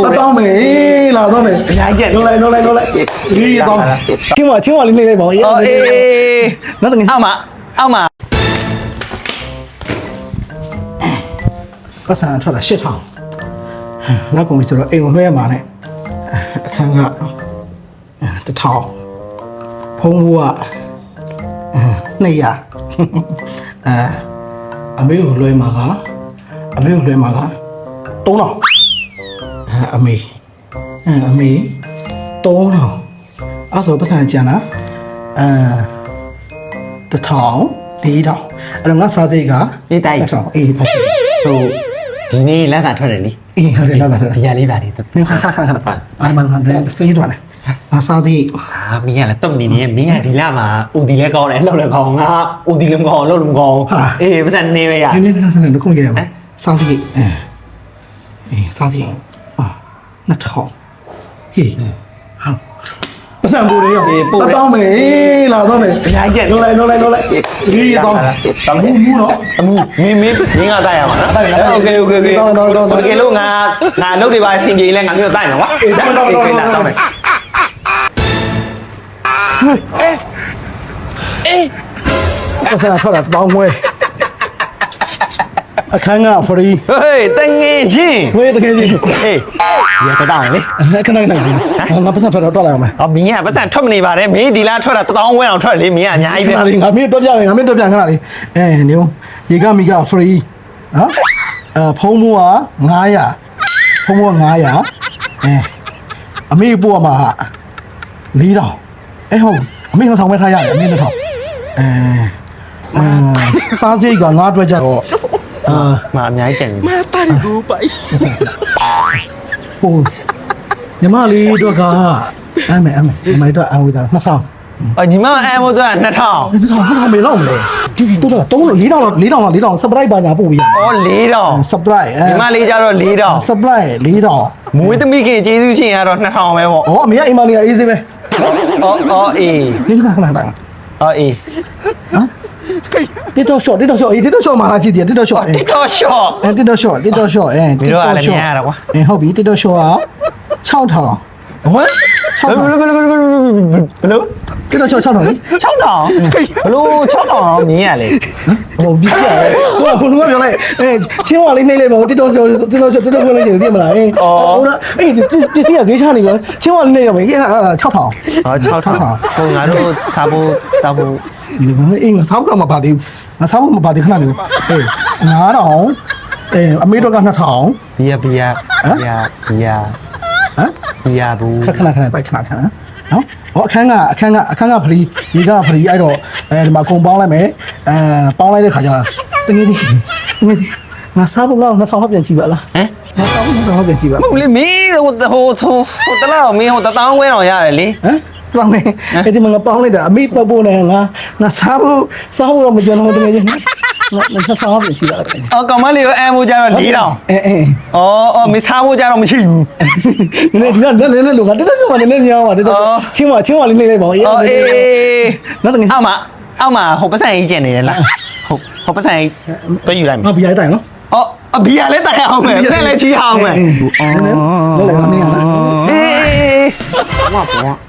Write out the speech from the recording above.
တတောင်းမယ်လာတော့မယ် အများကြီးကျက် လုံးလိုက်ဒီတော့ချင်းမလေးနေလိုက်ပါဦး အော်အေး နောက်တကယ် အောက်မှာ ပတ်စံထွက်လာ8000နောက်ကုန်ပြီဆိုတော့အိမ်ကိုလွှဲရမှာနဲ့အခန်းက1000ဖုံးဘူးက200အမေကိုလွှဲမှာကအမေ3000အမေ3000အဲ့ဆိုပတ်စံကျန်လား1000 4000အဲ့တော့ငါစားစိတ်က လေးတိုက် 1000အေးဟုတ် ဟိုဒီနေ့လက်စာထွက်တယ်လေ အေးဟုတ်တယ်လာတာ ဘီယာလေးပါလေ ခါအဲ့မှန်တယ်စိတ်ထွက်တယ်ငါစားစိတ် ဟာမင်းကလည်းတုံနေနေမင်းကဒီလမှာဦးဒီလဲကောင်းတယ်လှုပ်လဲကောင်းငါဦးဒီလုံးကောင်းလှုပ်လုံးကောင်းအေးပတ်စံနေပဲရ နည်းခုမကြရမှာစားစိတ်အေးစားစိတ်2000ဟေးဟာပတ်စံပူတယ်ရောတတောင်းမယ်လာတော့မယ် အများကြီးကျက် လုံးလိုက်ဒီတော့တမူမူတော့ အမှုမင်းကတိုက်ရမှာနော်โอเคโอเคလို့ငါလုပ်တွေပါအဆင်ပြေလဲငါမျိုးတိုက်မှာကွာအေးတိုက်တော့လာတော့မယ်ပတ်စံထွက်လာတောင်းမွဲအခန်းက free ဟေးတငယ်ချင်း ဝေးတကယ်ကြီး အေးရတတောင်းလေ ခဏငါပတ်စံထွက်တော့လာအောင်မယ် ဟောမင်းကပတ်စံထွက်မနေပါနဲ့မင်းဒီလားထွက်တာ1000ဝန်းအောင်ထွက်လေမင်းကအများကြီးပဲ ခဏလေးငါမင်းတော့ပြမယ်ခဏလေးနေရေကမီက free နော်ဖုံးမိုးက900ဖုံးမိုးက900အမေပို့မှာ4000ဟုတ်အမေ2000ပဲထားရတယ်အမေ2000စားစိတ်ကငါအတွက်ကြတော့မအများကြီးကျန်နေ ဟိုညီမလေးတို့ကအမေတော့အဝေးတာ2000 အော်ဒီမှာအဲမို့ဆိုတာ2000 2000မေလောက်မလဲဒီတော့4000 surprise ပါညာပို့ပြီး အော်4000 surprise ဒီမှာလေးကြတော့4000 surprise 4000 မွေးသမီးခင်ကျေးဇူးရှင်ကတော့2000ပဲပေါ့ อ๋อအမေကအိမ်မလေးကအေးစေးပဲ အော်အေး ဒီခဏတိုင်း အော်အေး TikTok short TikTok မှာလာကြည့်တယ် TikTok short TikTok shop TikTok short မင်းတို့ကလည်းမြင်ရတာကွာ ဟုတ်ပြီ TikTok short က6000 ဟမ်ဘလို့ TikTok short 6000လေ 6000ဘလို့6000မြင်ရလေ ဟိုပြီးရတယ်ဟိုလူကပြောလိုက်ချင်းဝါလေးနှိမ့်လိုက်ပါဦး TikTok short ပြောလိုက်တယ်သိမလားဟိုပစ္စည်းကဈေးချနေရောချင်းဝါလေးနှိမ့်ရမယ်အဲ့ဒါ6000 6000ဟိုငါတို့စားဖို့တောက်ဖို့ ဒီမှာအေးငါစားဖို့မပါသေးဘူးငါစားဖို့မပါသေးခဏလေး9000အမေတို့က2000 ဘီယာဘူး ခဏပိုက်ခဏနော်ဟောအခန်းကဖရီရေကဖရီအဲ့တော့ဒီမှာအကုန်ပေါင်းလိုက်မယ်ပေါင်းလိုက်တဲ့ခါကျတကယ်ကြီးငါစားဖို့တော့2000ဟောပြန်ကြည့်ပါလားငါစားဖို့2000ဟောပြန်ကြည့်ပါ မဟုတ်လေမင်းဟိုတလားမင်းဟို1000ဝန်းအောင်ရတယ်လေ တောင်းနေအဲ့ဒီမှာငါပေါင်းလိုက်တာအမေပတ်ဖို့နဲ့ငါစားဖို့တော့မကြွတော့တကယ်ကြီးငါ2000ဟောပြန်ကြည့်ပါလား အော်ကောင်မလေးကိုအဲမို့ကြတော့4000အော်မစားဖို့ကြတော့မရှိဘူး နည်းလိုငါတက်တော့နည်းညောင်းပါတက်တော့ချင်းမလေးနေလိုက်ပါဦး အော်အေး နောက်တကယ် အောက်မှာဟိုပတ်စံကြီးကျန်နေတယ်လားဟိုပတ်စံကြီးတွဲယူလိုက်မယ် ငါဘီရိုက်တိုင်နော် အော်ဘီယာလည်းတိုင်အောင်မယ်ပတ်စံလည်းချီအောင်မယ် လောလောနေရလား အေး